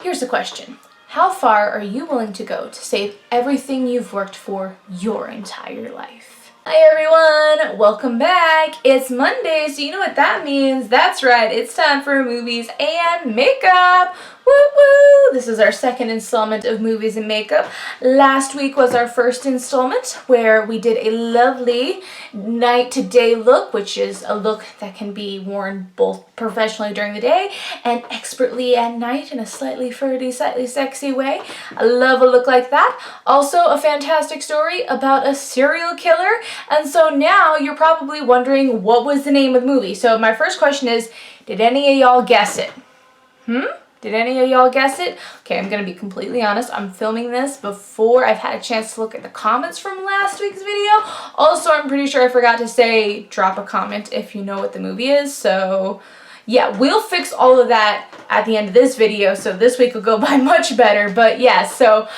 Here's the question. How far are you willing to go to save everything you've worked for your entire life? Hi everyone, welcome back. It's Monday, so you know what that means. That's right, it's time for movies and makeup. Woo woo! This is our second installment of movies and makeup. Last week was our first installment where we did a lovely night to day look, which is a look that can be worn both professionally during the day and expertly at night in a slightly flirty, slightly sexy way. I love a look like that. Also a fantastic story about a serial killer. And so now you're probably wondering, what was the name of the movie? So my first question is, did any of y'all guess it? Did any of y'all guess it? Okay, I'm gonna be completely honest. I'm filming this before I've had a chance to look at the comments from last week's video. Also, I'm pretty sure I forgot to say drop a comment if you know what the movie is. So yeah, we'll fix all of that at the end of this video, so this week will go by much better. But yeah, so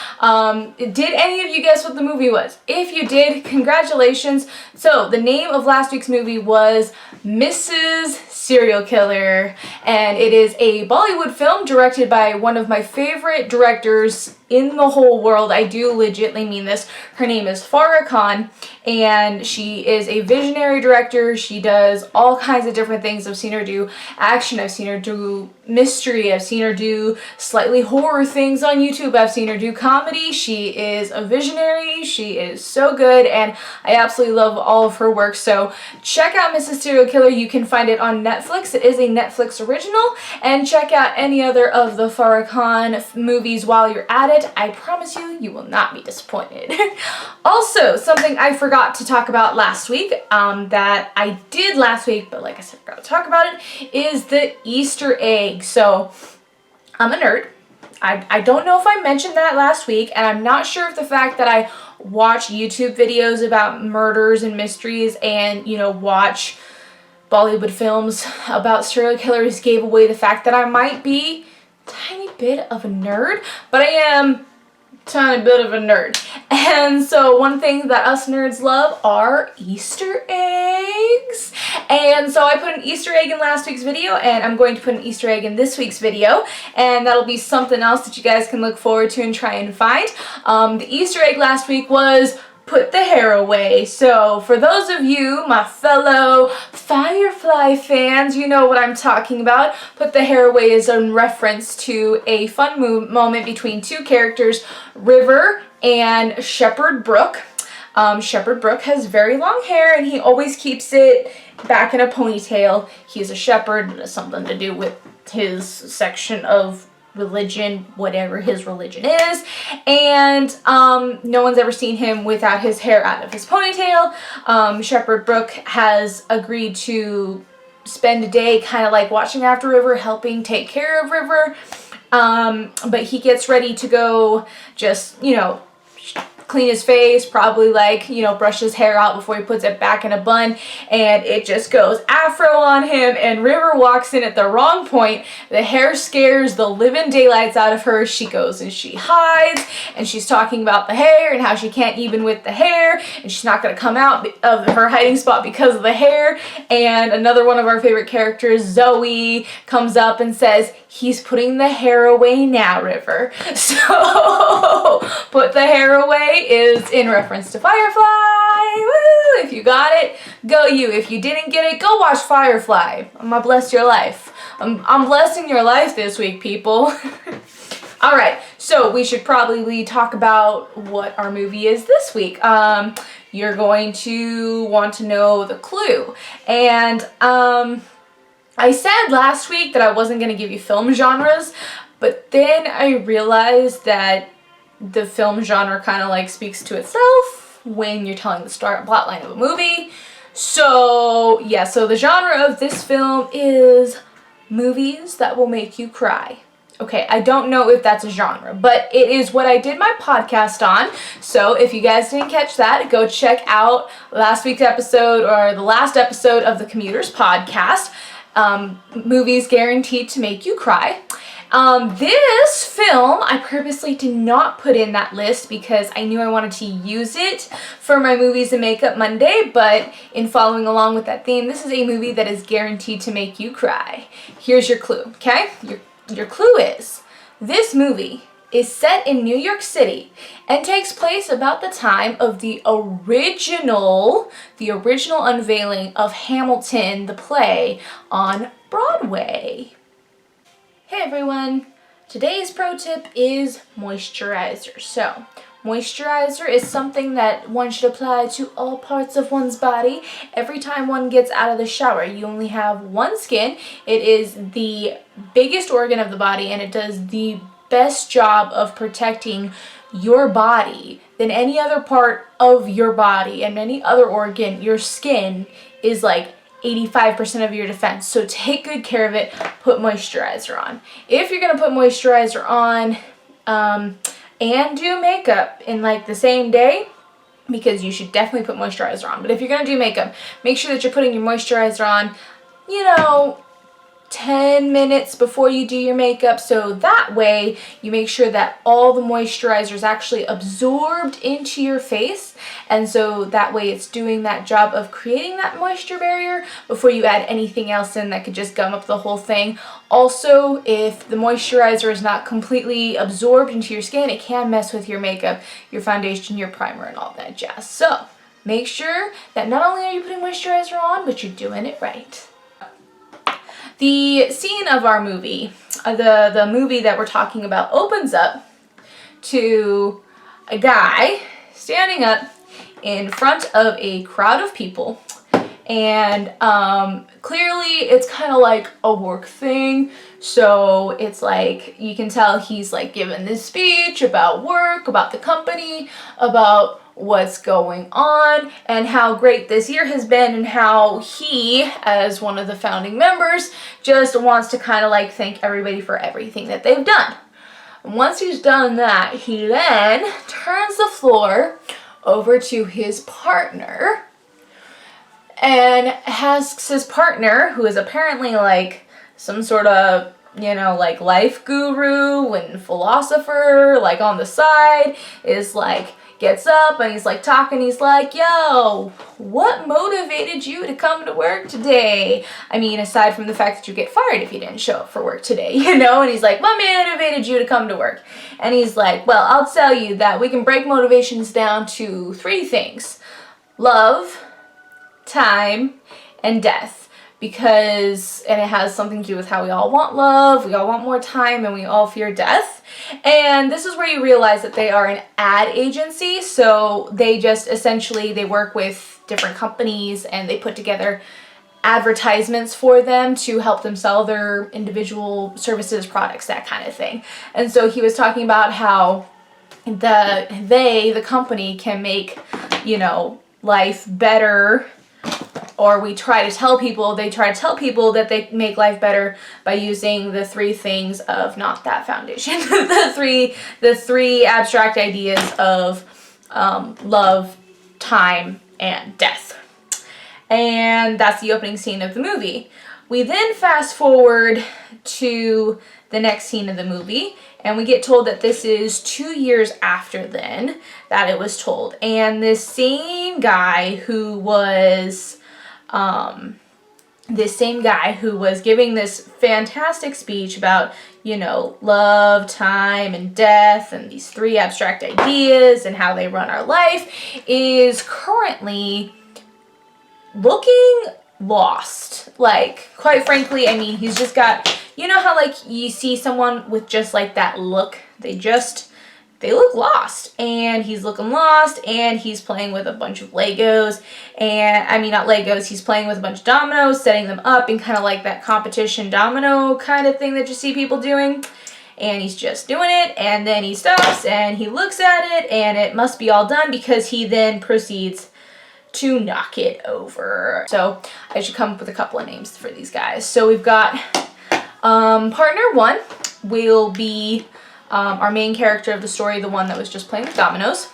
did any of you guess what the movie was? If you did, congratulations. So the name of last week's movie was Mrs. Serial Killer, and it is a Bollywood film directed by one of my favorite directors in the whole world. I do legitimately mean this. Her name is Farah Khan, and she is a visionary director. She does all kinds of different things. I've seen her do action, I've seen her do mystery, I've seen her do slightly horror things on YouTube, I've seen her do comedy. She is a visionary, she is so good, and I absolutely love all of her work. So check out Mrs. Serial Killer. You can find it on Netflix. It is a Netflix original, and check out any other of the Farah Khan movies while you're at it. I promise you, you will not be disappointed. Also, something I forgot to talk about last week, that I did last week, but like I said, I forgot to talk about it, is the Easter egg. So, I'm a nerd. I don't know if I mentioned that last week, and I'm not sure if the fact that I watch YouTube videos about murders and mysteries and, you know, watch Bollywood films about serial killers gave away the fact that I might be a tiny bit of a nerd, but I am tiny bit of a nerd. And so one thing that us nerds love are Easter eggs. And so I put an Easter egg in last week's video, and I'm going to put an Easter egg in this week's video, and that'll be something else that you guys can look forward to and try and find. The Easter egg last week was put the hair away. So for those of you, my fellow Firefly fans, you know what I'm talking about. Put the hair away is in reference to a fun moment between two characters, River and Shepherd Brook. Shepherd Brook has very long hair, and he always keeps it back in a ponytail. He's a shepherd, something to do with his section of religion, whatever his religion is, and no one's ever seen him without his hair out of his ponytail. Shepherd Brook has agreed to spend a day kind of like watching after River, helping take care of River, but he gets ready to go just, you know, clean his face, probably like, you know, brush his hair out before he puts it back in a bun, and it just goes afro on him, and River walks in at the wrong point. The hair scares the living daylights out of her. She goes and she hides, and she's talking about the hair and how she can't even with the hair, and she's not going to come out of her hiding spot because of the hair. And another one of our favorite characters, Zoe, comes up and says, "He's putting the hair away now, River." So put the hair away is in reference to Firefly. Woo! If you got it, go you. If you didn't get it, go watch Firefly. I'm gonna bless your life. I'm blessing your life this week, people. Alright, so we should probably talk about what our movie is this week. You're going to want to know the clue. And I said last week that I wasn't going to give you film genres, but then I realized that the film genre kind of like speaks to itself when you're telling the plot line of a movie. So yeah, so the genre of this film is movies that will make you cry. Okay, I don't know if that's a genre, but it is what I did my podcast on. So if you guys didn't catch that, go check out last week's episode or the last episode of the Commuters podcast. Movies guaranteed to make you cry. This film, I purposely did not put in that list because I knew I wanted to use it for my Movies and Makeup Monday, but in following along with that theme, this is a movie that is guaranteed to make you cry. Here's your clue, okay? Your clue is, This movie is set in New York City and takes place about the time of the original unveiling of Hamilton, the play, on Broadway. Hey everyone! Today's pro tip is moisturizer. So, moisturizer is something that one should apply to all parts of one's body. Every time one gets out of the shower, you only have one skin. It is the biggest organ of the body and it does the best job of protecting your body than any other part of your body and any other organ. Your skin is like 85% of your defense. So take good care of it. Put moisturizer on. If you're going to put moisturizer on and do makeup in like the same day, because you should definitely put moisturizer on. But if you're going to do makeup, make sure that you're putting your moisturizer on, 10 minutes before you do your makeup, so that way you make sure that all the moisturizer is actually absorbed into your face, and so that way it's doing that job of creating that moisture barrier before you add anything else in that could just gum up the whole thing. Also, if the moisturizer is not completely absorbed into your skin, it can mess with your makeup, your foundation, your primer, and all that jazz. So make sure that not only are you putting moisturizer on, but you're doing it right. The scene of our movie, the movie that we're talking about, opens up to a guy standing up in front of a crowd of people, and clearly it's kind of like a work thing, so it's like you can tell he's like giving this speech about work, about the company, about what's going on and how great this year has been, and how he, as one of the founding members, just wants to kind of like thank everybody for everything that they've done. And once he's done that, he then turns the floor over to his partner and asks his partner, who is apparently like some sort of like life guru and philosopher, like on the side, is like gets up and he's like talking, he's like, yo, what motivated you to come to work today? I mean, aside from the fact that you get fired if you didn't show up for work today, and he's like, what motivated you to come to work? And he's like, well, I'll tell you that we can break motivations down to 3 things: love, time, and death. And it has something to do with how we all want love, we all want more time, and we all fear death. And this is where you realize that they are an ad agency, so they just essentially, they work with different companies and they put together advertisements for them to help them sell their individual services, products, that kind of thing. And so he was talking about how the company can make, life better, or they try to tell people that they make life better by using the 3 things of not that foundation, the three abstract ideas of love, time, and death. And that's the opening scene of the movie. We then fast forward to the next scene of the movie, and we get told that this is 2 years after then that it was told. And this same guy who was giving this fantastic speech about, love, time, and death, and these 3 abstract ideas and how they run our life, is currently looking lost. Like, quite frankly, I mean, he's just got, how like you see someone with just like that look, they look lost, and he's looking lost, and he's playing with a bunch of Legos, and I mean, not Legos, he's playing with a bunch of dominoes, setting them up in kind of like that competition domino kind of thing that you see people doing, and he's just doing it, and then he stops, and he looks at it, and it must be all done, because he then proceeds to knock it over. So I should come up with a couple of names for these guys. So we've got partner 1 will be our main character of the story, the one that was just playing with dominoes.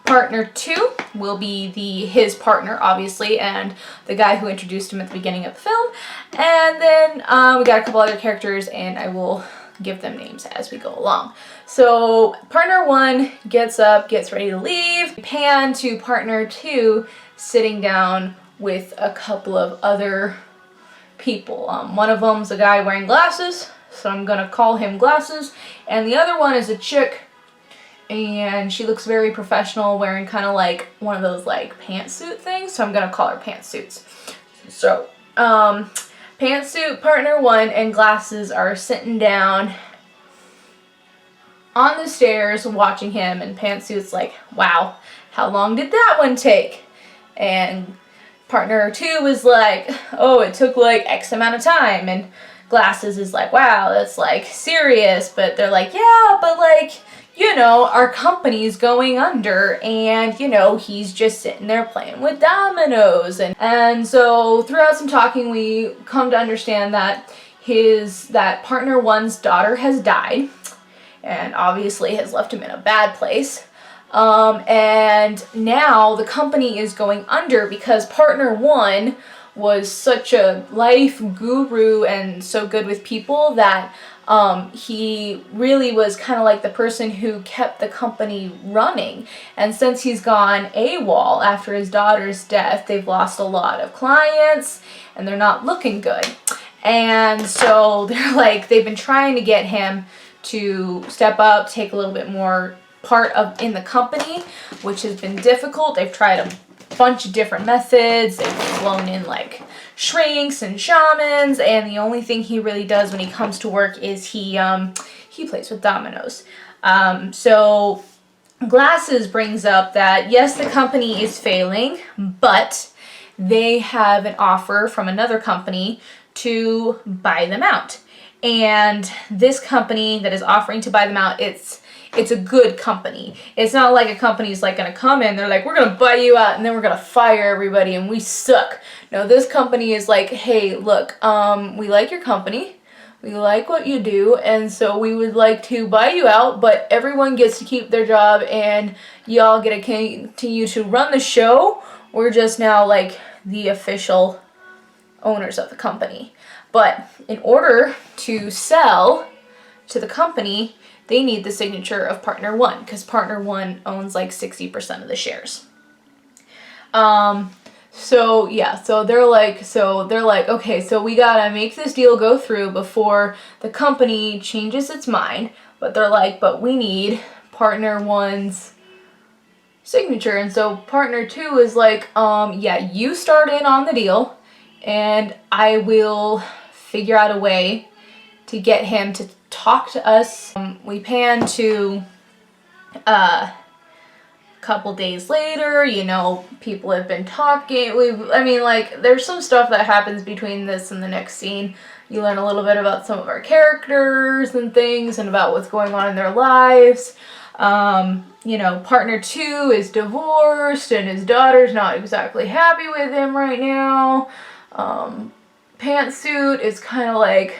Partner 2 will be his partner, obviously, and the guy who introduced him at the beginning of the film. And then we got a couple other characters, and I will give them names as we go along. So partner 1 gets up, gets ready to leave. Pan to partner 2 sitting down with a couple of other people. One of them's a guy wearing glasses, So I'm gonna call him Glasses. And the other one is a chick, and she looks very professional, wearing kind of like one of those like pantsuit things. So I'm gonna call her Pantsuits. So, Pantsuit partner 1 and Glasses are sitting down on the stairs watching him, and Pantsuit's like, wow, how long did that one take? And partner 2 was like, oh, it took like X amount of time. And Glasses is like, wow, that's like serious. But they're like, yeah, but like, you know, our company's going under, and you know, he's just sitting there playing with dominoes. And so throughout some talking, we come to understand that that partner 1's daughter has died, and obviously has left him in a bad place. And now the company is going under because partner 1 was such a life guru and so good with people that he really was kind of like the person who kept the company running. And since he's gone AWOL after his daughter's death, they've lost a lot of clients and they're not looking good. And so they're like, they've been trying to get him to step up, take a little bit more part in the company, which has been difficult. They've tried a bunch of different methods. They've flown in like shrinks and shamans, and the only thing he really does when he comes to work is he plays with dominoes. So Glasses brings up that yes, the company is failing, but they have an offer from another company to buy them out. And this company that is offering to buy them out, it's a good company. It's not like a company's like gonna come in, they're like, we're gonna buy you out and then we're gonna fire everybody and we suck. No, this company is like, hey, look, we like your company, we like what you do, and so we would like to buy you out, but everyone gets to keep their job and y'all get to continue to run the show. We're just now like the official owners of the company. But in order to sell to the company, they need the signature of partner 1 because partner 1 owns like 60% of the shares. So yeah, so they're like, okay, so we gotta make this deal go through before the company changes its mind. But they're like, but we need partner 1's signature. And so partner 2 is like, yeah, you start in on the deal and I will figure out a way to get him to talk to us. We pan to a couple days later, you know, people have been talking. There's some stuff that happens between this and the next scene. You learn a little bit about some of our characters and things and about what's going on in their lives. You know, partner 2 is divorced and his daughter's not exactly happy with him right now. Pantsuit is kind of like,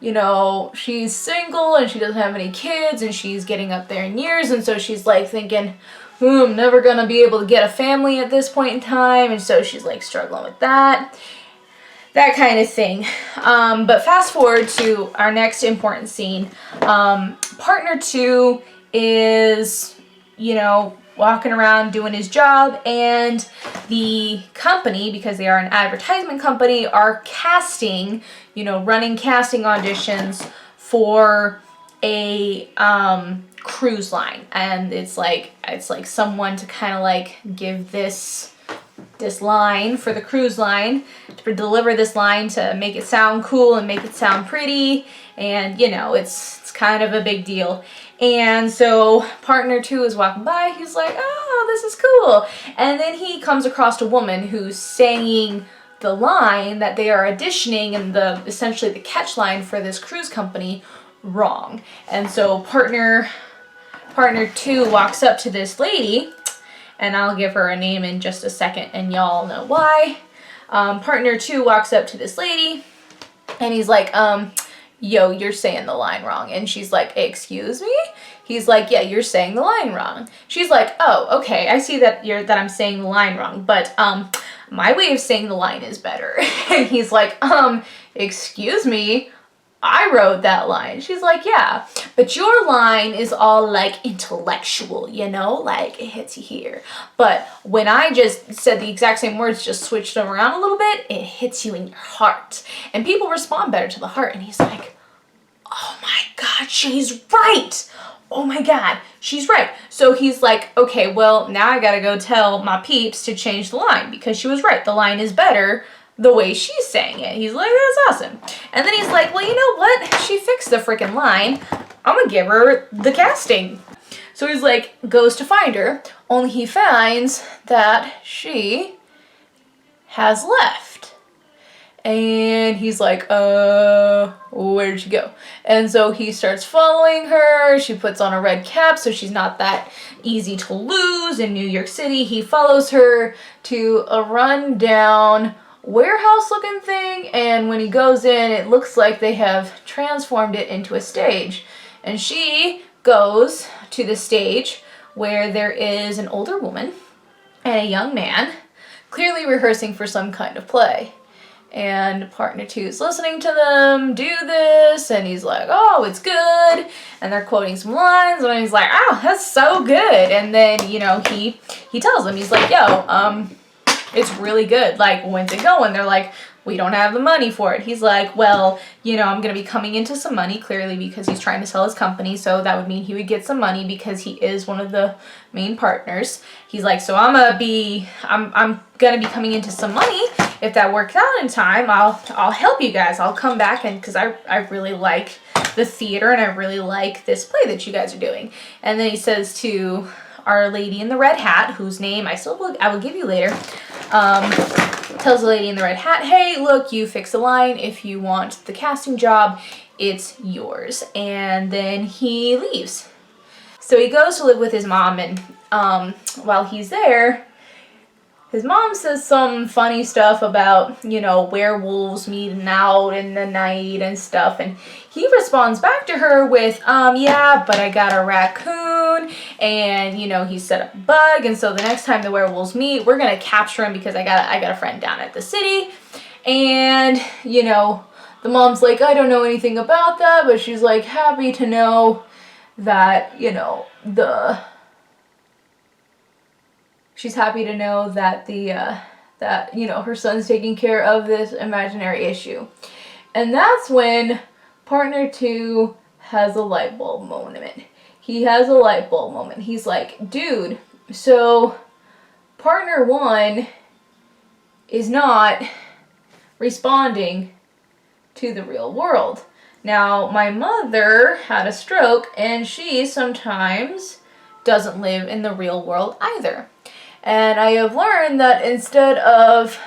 you know, she's single and she doesn't have any kids and she's getting up there in years, and so she's like thinking, I'm never gonna be able to get a family at this point in time, and so she's like struggling with that kind of thing. But fast forward to our next important scene. Partner 2 is, you know, walking around doing his job, and the company, because they are an advertisement company, are casting, you know, running casting auditions for a cruise line. And it's like someone to kind of like give this line for the cruise line, to deliver this line to make it sound cool and make it sound pretty, and you know, it's kind of a big deal. And so partner 2 is walking by, he's like, oh, this is cool. And then he comes across a woman who's saying the line that they are auditioning and essentially the catch line for this cruise company wrong. And so partner 2 walks up to this lady, and I'll give her a name in just a second and y'all know why. Partner 2 walks up to this lady and he's like, yo, you're saying the line wrong. And she's like, excuse me? He's like, yeah, you're saying the line wrong. She's like, oh, okay, I see that I'm saying the line wrong, but my way of saying the line is better. And he's like, excuse me, I wrote that line. She's like, yeah, but your line is all like intellectual, you know, like it hits you here. But when I just said the exact same words, just switched them around a little bit, it hits you in your heart. And people respond better to the heart. And he's like, oh my God, she's right. Oh my God, she's right. So he's like, okay, well, now I gotta go tell my peeps to change the line because she was right. The line is better the way she's saying it. He's like, that's awesome. And then he's like, well, you know what? She fixed the freaking line. I'm gonna give her the casting. So he's like, goes to find her, only he finds that she has left. And he's like, where'd she go? And so he starts following her. She puts on a red cap, so she's not that easy to lose in New York City. He follows her to a rundown warehouse looking thing, and when he goes in, it looks like they have transformed it into a stage. And she goes to the stage where there is an older woman and a young man clearly rehearsing for some kind of play. And partner two is listening to them do this, and he's like, oh, it's good. And they're quoting some lines, and he's like, oh, that's so good. And then, you know, he tells them, he's like, yo, it's really good. Like, when's it going? They're like, we don't have the money for it. He's like, well, you know, I'm going to be coming into some money, clearly because he's trying to sell his company, so that would mean he would get some money because he is one of the main partners. He's like, so I'm going to be coming into some money. If that works out in time, I'll help you guys. I'll come back, and because I really like the theater and I really like this play that you guys are doing. And then he says to our lady in the red hat, whose name I will give you later, tells the lady in the red hat, hey, look, you fix a line. If you want the casting job, it's yours. And then he leaves. So he goes to live with his mom, and while he's there, his mom says some funny stuff about, you know, werewolves meeting out in the night and stuff. And he responds back to her with, yeah, but I got a raccoon, and, you know, he set up a bug. And so the next time the werewolves meet, we're going to capture him because I got a friend down at the city. And, you know, the mom's like, I don't know anything about that, but she's like happy to know that, you know, she's happy to know that that, you know, her son's taking care of this imaginary issue. And that's when partner two has a light bulb moment. He has a light bulb moment. He's like, dude, so partner one is not responding to the real world. Now, my mother had a stroke, and she sometimes doesn't live in the real world either. And I have learned that instead of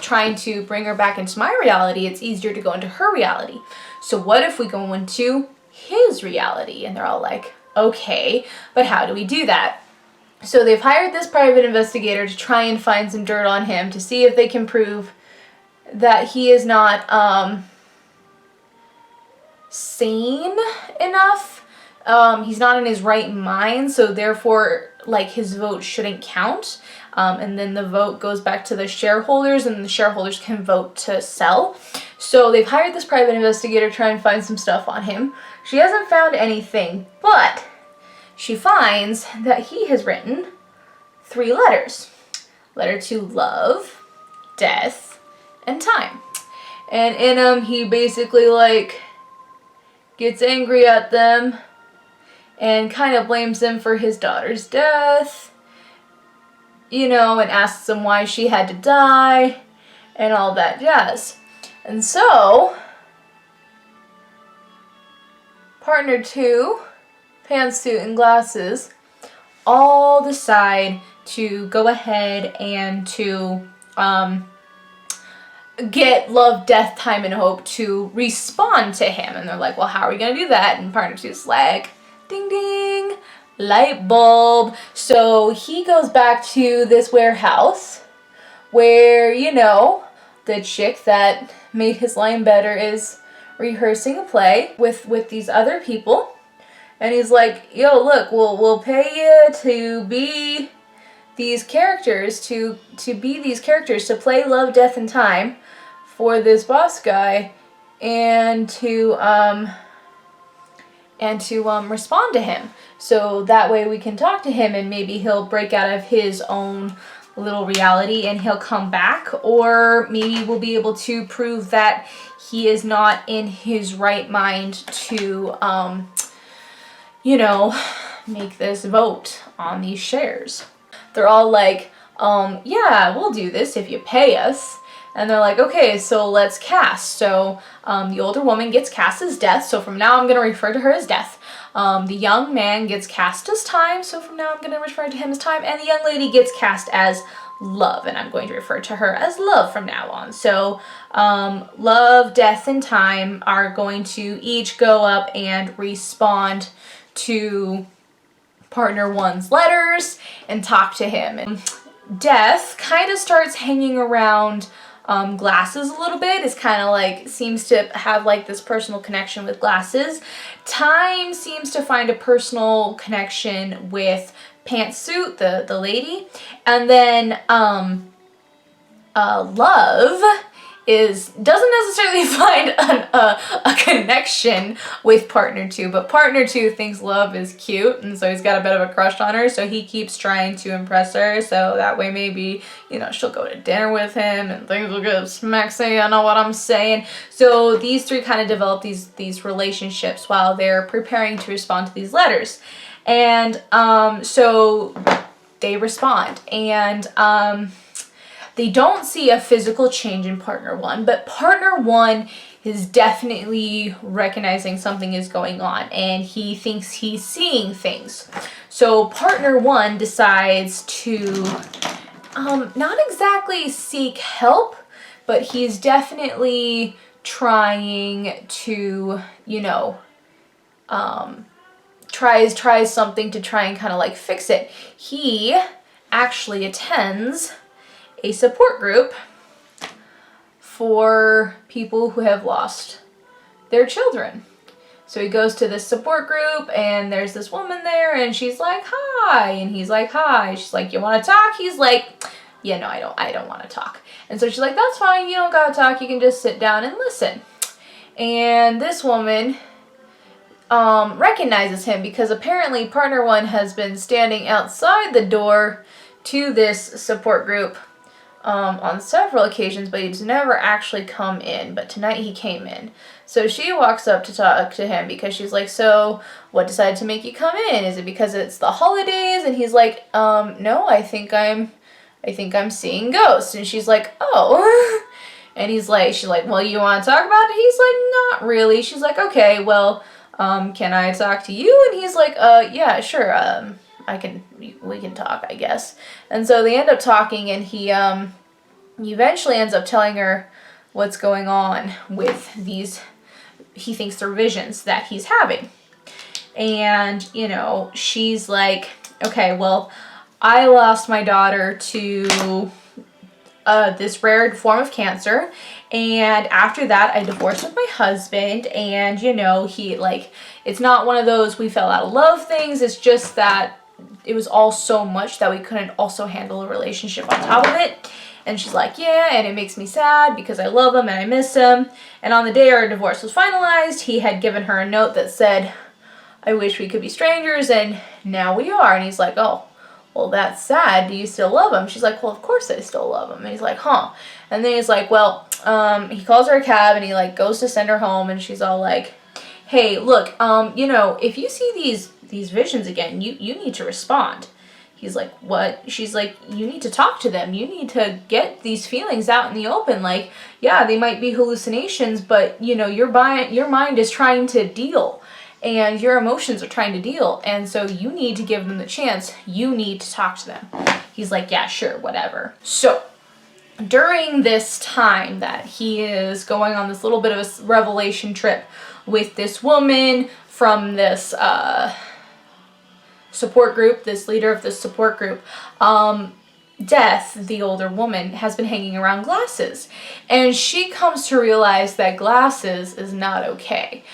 trying to bring her back into my reality, it's easier to go into her reality. So what if we go into his reality? And they're all like, okay, but how do we do that? So they've hired this private investigator to try and find some dirt on him to see if they can prove that he is not sane enough. He's not in his right mind, so therefore, like, his vote shouldn't count. And then the vote goes back to the shareholders, and the shareholders can vote to sell. So they've hired this private investigator to try and find some stuff on him. She hasn't found anything, but she finds that he has written 3 letters. Letter to love, death, and time. And in them, he basically, like, gets angry at them and kind of blames them for his daughter's death, you know, and asks them why she had to die and all that jazz. And so, partner two, pantsuit and glasses, all decide to go ahead and to get love, death, time, and hope to respond to him. And they're like, well, how are we going to do that? And partner two's like, ding ding, light bulb. So he goes back to this warehouse where, you know, the chick that made his line better is rehearsing a play with these other people. And he's like, yo, look, we'll pay you to be these characters, to be these characters, to play love, death, and time for this boss guy, and to respond to him. So that way we can talk to him, and maybe he'll break out of his own little reality and he'll come back, or maybe we'll be able to prove that he is not in his right mind to, you know, make this vote on these shares. They're all like, yeah, we'll do this if you pay us. And they're like, okay, so let's cast. So the older woman gets cast as Death, so from now I'm going to refer to her as Death. The young man gets cast as Time, so from now I'm going to refer to him as Time. And the young lady gets cast as Love, and I'm going to refer to her as Love from now on. So Love, Death, and Time are going to each go up and respond to partner one's letters and talk to him. And Death kind of starts hanging around Glasses a little bit. Is kind of like, seems to have like this personal connection with Glasses. Time seems to find a personal connection with Pantsuit, the lady. And then Love doesn't necessarily find a connection with partner 2, but partner 2 thinks Love is cute, and so he's got a bit of a crush on her, so he keeps trying to impress her, so that way maybe, you know, she'll go to dinner with him and things will get smacksy, I know what I'm saying. So these three kind of develop these relationships while they're preparing to respond to these letters. And so they respond, and they don't see a physical change in partner 1, but partner 1 is definitely recognizing something is going on, and he thinks he's seeing things. So partner 1 decides to not exactly seek help, but he's definitely trying to, you know, tries something to try and kind of like fix it. He actually attends a support group for people who have lost their children. So he goes to this support group, and there's this woman there, and she's like, hi, and he's like, hi. She's like, you want to talk? He's like, yeah, no, I don't want to talk. And so she's like, that's fine, you don't gotta talk, you can just sit down and listen. And this woman recognizes him because apparently partner 1 has been standing outside the door to this support group on several occasions, but he's never actually come in, but tonight he came in. So she walks up to talk to him because she's like, so what decided to make you come in? Is it because it's the holidays? And he's like, no, I think I'm seeing ghosts. And she's like, oh. And she's like, well, you want to talk about it? He's like, not really. She's like, okay, well, can I talk to you? And he's like, yeah, sure, we can talk, I guess. And so they end up talking, and he eventually ends up telling her what's going on with these, he thinks they're visions that he's having. And, you know, she's like, okay, well, I lost my daughter to this rare form of cancer, and after that I divorced with my husband, and, you know, he, like, it's not one of those we fell out of love things, it's just that it was all so much that we couldn't also handle a relationship on top of it. And she's like, yeah, and it makes me sad because I love him and I miss him. And on the day our divorce was finalized, he had given her a note that said, I wish we could be strangers, and now we are. And he's like, oh, well, that's sad. Do you still love him? She's like, well, of course I still love him. And he's like, huh. And then he's like, well, he calls her a cab, and he, like, goes to send her home, and she's all like, hey, look, you know, if you see these visions again, you need to respond. He's like, what? She's like, you need to talk to them. You need to get these feelings out in the open. Like, yeah, they might be hallucinations, but, you know, your mind is trying to deal, and your emotions are trying to deal, and so you need to give them the chance. You need to talk to them. He's like, yeah, sure, whatever. So during this time that he is going on this little bit of a revelation trip with this woman from this support group, this leader of this support group, Death, the older woman, has been hanging around Glasses, and she comes to realize that Glasses is not okay.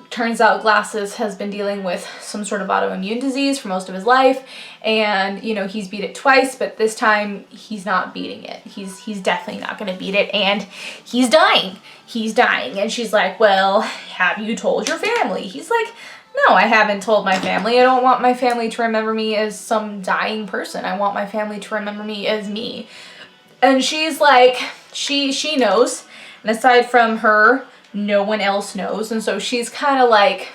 Turns out Glasses has been dealing with some sort of autoimmune disease for most of his life, and, you know, he's beat it twice, but this time he's not beating it. He's definitely not going to beat it, and he's dying. He's dying. And she's like, well, have you told your family? He's like, No, I haven't told my family. I don't want my family to remember me as some dying person. I want my family to remember me as me. And she's like, she knows. And aside from her, no one else knows. And so she's kind of like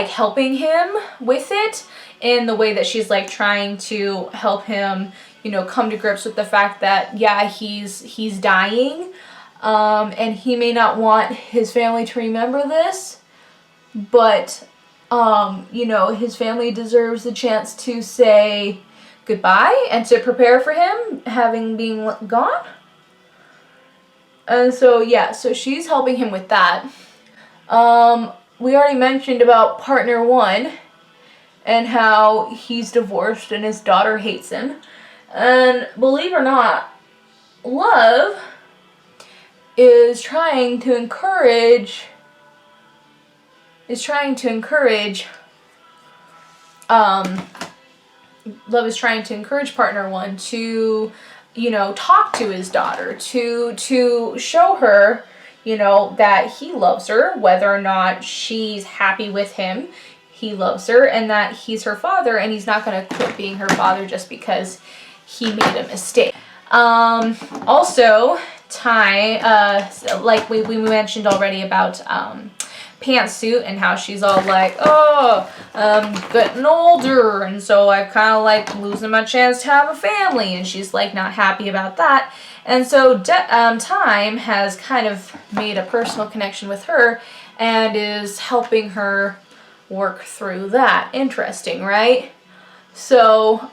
helping him with it in the way that she's like trying to help him, you know, come to grips with the fact that, yeah, he's dying. And he may not want his family to remember this. But, you know, his family deserves the chance to say goodbye and to prepare for him having been gone. And so, yeah, so she's helping him with that. We already mentioned about partner one and how he's divorced and his daughter hates him. And believe it or not, Love is trying to encourage partner one to, you know, talk to his daughter, to show her, you know, that he loves her, whether or not she's happy with him. He loves her, and that he's her father, and he's not going to quit being her father just because he made a mistake. Also, Ty, like we mentioned already about Pantsuit and how she's all like, oh, I'm getting older, and so I'm kind of like losing my chance to have a family, and she's like not happy about that. And so Time has kind of made a personal connection with her and is helping her work through that. Interesting, right? So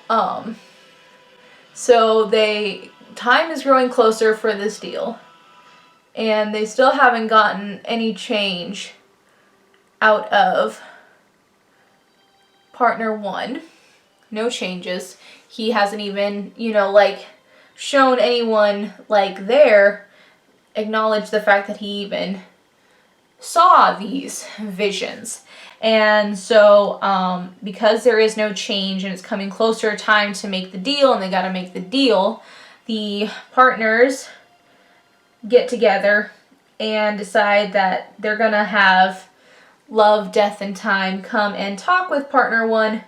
Time is growing closer for this deal, and they still haven't gotten any change out of partner one. No changes. He hasn't even, you know, like shown anyone like there acknowledge the fact that he even saw these visions. And so because there is no change and it's coming closer time to make the deal, and they got to make the deal, the partners get together and decide that they're gonna have Love, Death, and Time come and talk with partner one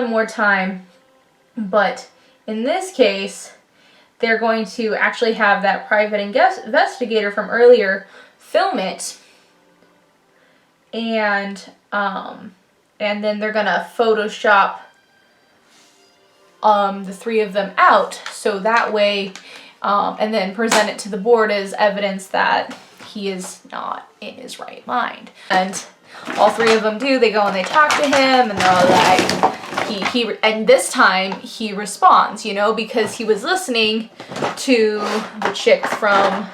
more time. But in this case, they're going to actually have that private investigator from earlier film it, and then they're gonna Photoshop the three of them out, so that way, and then present it to the board as evidence that he is not in his right mind. And all three of them do. They go and they talk to him, and they're all like, and this time he responds, you know, because he was listening to the chick from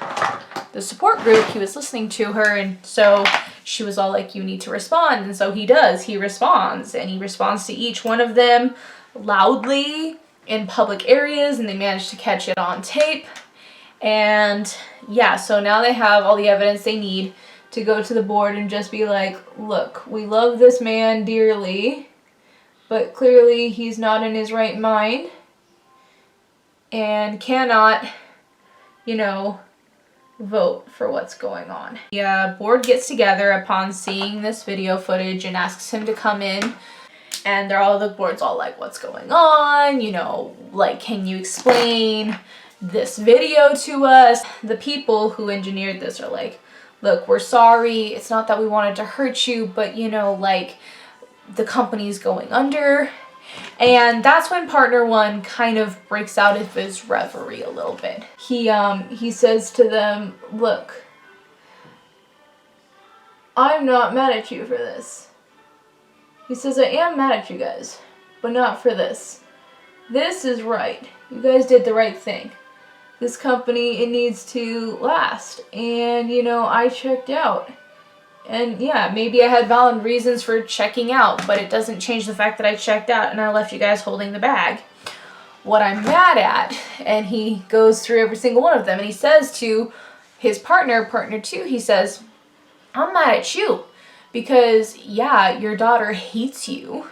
the support group. He was listening to her, and so she was all like, you need to respond. And so he does. He responds, and he responds to each one of them loudly in public areas, and they managed to catch it on tape. And yeah, so now they have all the evidence they need to go to the board and just be like, look, we love this man dearly, but clearly he's not in his right mind and cannot, you know, vote for what's going on. The board gets together upon seeing this video footage and asks him to come in, and the board's all like, what's going on? You know, like, can you explain this video to us? The people who engineered this are like, look, we're sorry. It's not that we wanted to hurt you, but, you know, like, the company's going under. And that's when partner one kind of breaks out of his reverie a little bit. He says to them, look, I'm not mad at you for this. He says, I am mad at you guys, but not for this. This is right. You guys did the right thing. This company, it needs to last. And, you know, I checked out. And yeah, maybe I had valid reasons for checking out, but it doesn't change the fact that I checked out and I left you guys holding the bag. What I'm mad at, and he goes through every single one of them, and he says to his partner two, he says, I'm mad at you because, yeah, your daughter hates you,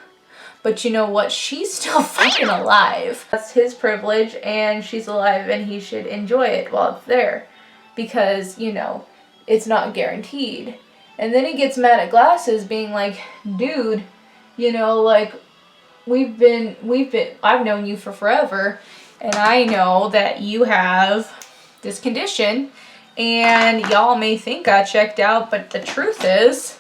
but you know what? She's still fucking alive. That's his privilege, and she's alive, and he should enjoy it while it's there because, you know, it's not guaranteed. And then he gets mad at Glasses, being like, dude, you know, like, I've known you for forever, and I know that you have this condition, and y'all may think I checked out, but the truth is,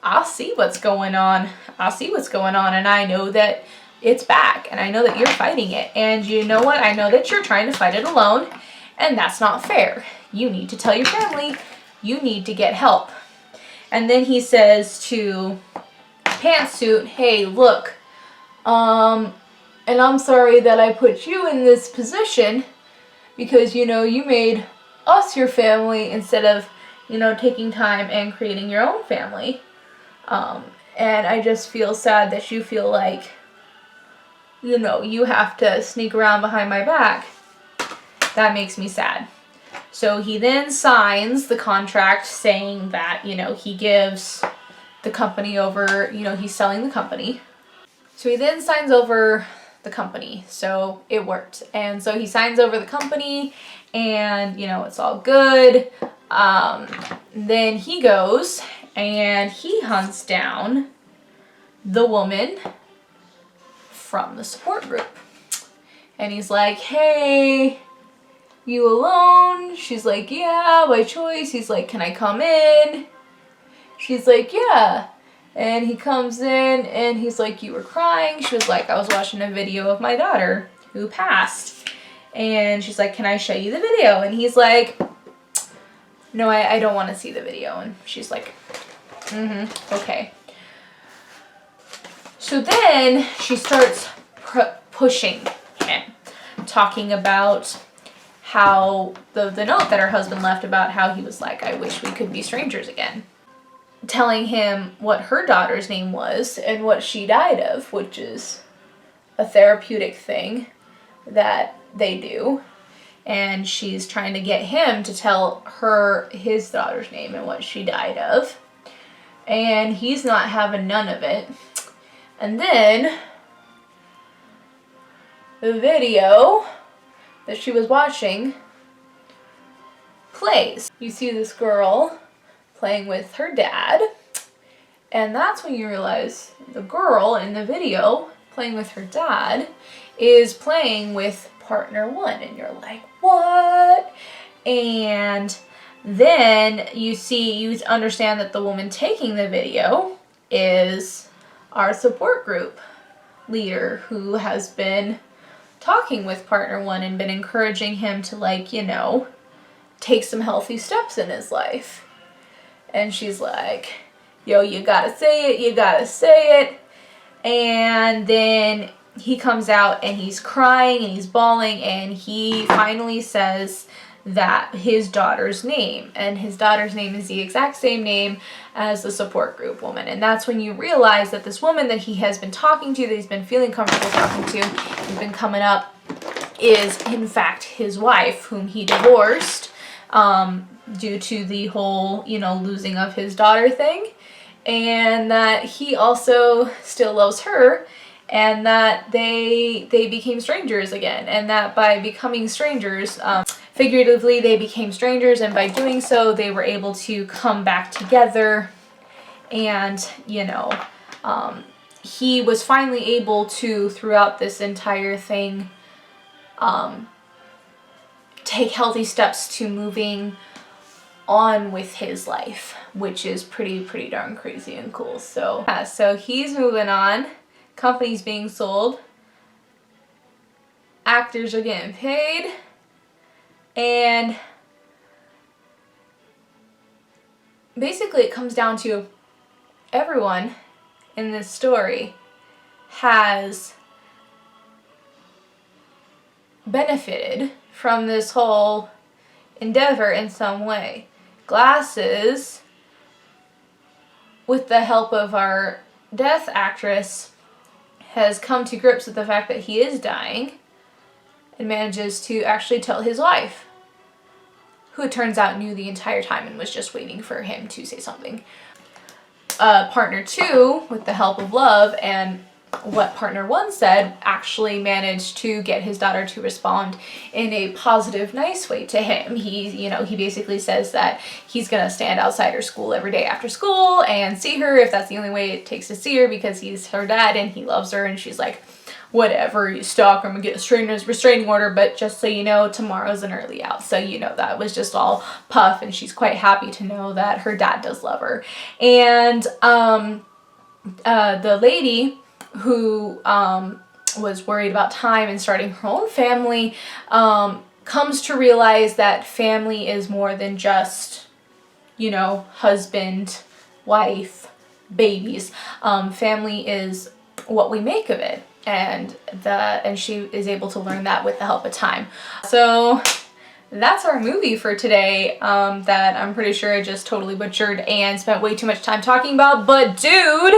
I'll see what's going on. And I know that it's back, and I know that you're fighting it. And you know what? I know that you're trying to fight it alone, and that's not fair. You need to tell your family. You need to get help. And then he says to Pantsuit, hey, look, and I'm sorry that I put you in this position because, you know, you made us your family instead of, you know, taking time and creating your own family. And I just feel sad that you feel like, you know, you have to sneak around behind my back. That makes me sad. So he then signs the contract saying that, you know, he gives the company over, you know, he's selling the company. So he then signs over the company. So it worked. And so he signs over the company and, you know, it's all good. Then he goes and he hunts down the woman from the support group. And he's like, hey, you alone? She's like, yeah, by choice. He's like, can I come in? She's like, yeah. And he comes in and he's like, you were crying. She was like, I was watching a video of my daughter who passed. And she's like, can I show you the video? And he's like, no, I don't want to see the video. And she's like, okay. So then she starts pushing him, talking about how the note that her husband left about how he was like, I wish we could be strangers again. Telling him what her daughter's name was and what she died of, which is a therapeutic thing that they do. And she's trying to get him to tell her his daughter's name and what she died of. And he's not having none of it. And then the video that she was watching plays. You see this girl playing with her dad, and that's when you realize the girl in the video playing with her dad is playing with partner one, and you're like, what? And then you understand that the woman taking the video is our support group leader who has been talking with partner one and been encouraging him to, like, you know, take some healthy steps in his life. And she's like, yo, you gotta say it. And then he comes out and he's crying and he's bawling, and he finally says that his daughter's name, and his daughter's name is the exact same name as the support group woman. And that's when you realize that this woman that he has been talking to, that he's been feeling comfortable talking to, has been coming up, is in fact his wife, whom he divorced due to the whole, you know, losing of his daughter thing, and that he also still loves her, and that they became strangers again, and that by becoming strangers, figuratively they became strangers, and by doing so they were able to come back together. And, you know, he was finally able to, throughout this entire thing, take healthy steps to moving on with his life, which is pretty darn crazy and cool. So yeah, so he's moving on, company's being sold, actors are getting paid, and basically it comes down to everyone in this story has benefited from this whole endeavor in some way. Glasses, with the help of our death actress, has come to grips with the fact that he is dying and manages to actually tell his wife, who it turns out knew the entire time and was just waiting for him to say something. Partner two, with the help of love and what partner one said, actually managed to get his daughter to respond in a positive, nice way to him. He basically says that he's gonna stand outside her school every day after school and see her if that's the only way it takes to see her, because he's her dad and he loves her. And she's like, whatever, you stalk, I'm gonna get a restraining order, but just so you know, tomorrow's an early out. So, that was just all puff, and she's quite happy to know that her dad does love her. And the lady who was worried about time and starting her own family comes to realize that family is more than just, husband, wife, babies. Family is what we make of it. And she is able to learn that with the help of time. So that's our movie for today, that I'm pretty sure I just totally butchered and spent way too much time talking about. But dude,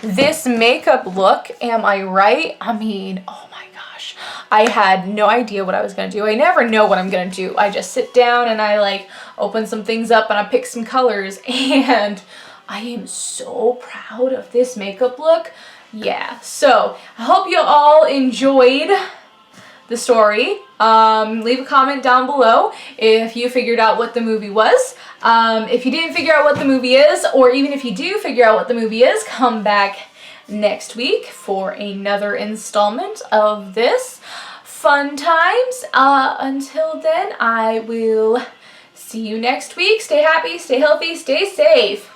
this makeup look, am I right? I mean, oh my gosh. I had no idea what I was gonna do. I never know what I'm gonna do. I just sit down and I open some things up and I pick some colors, and I am so proud of this makeup look. Yeah, so I hope you all enjoyed the story. Leave a comment down below if you figured out what the movie was. If you didn't figure out what the movie is, or even if you do figure out what the movie is, come back next week for another installment of this fun times. Until then, I will see you next week. Stay happy, stay healthy, stay safe.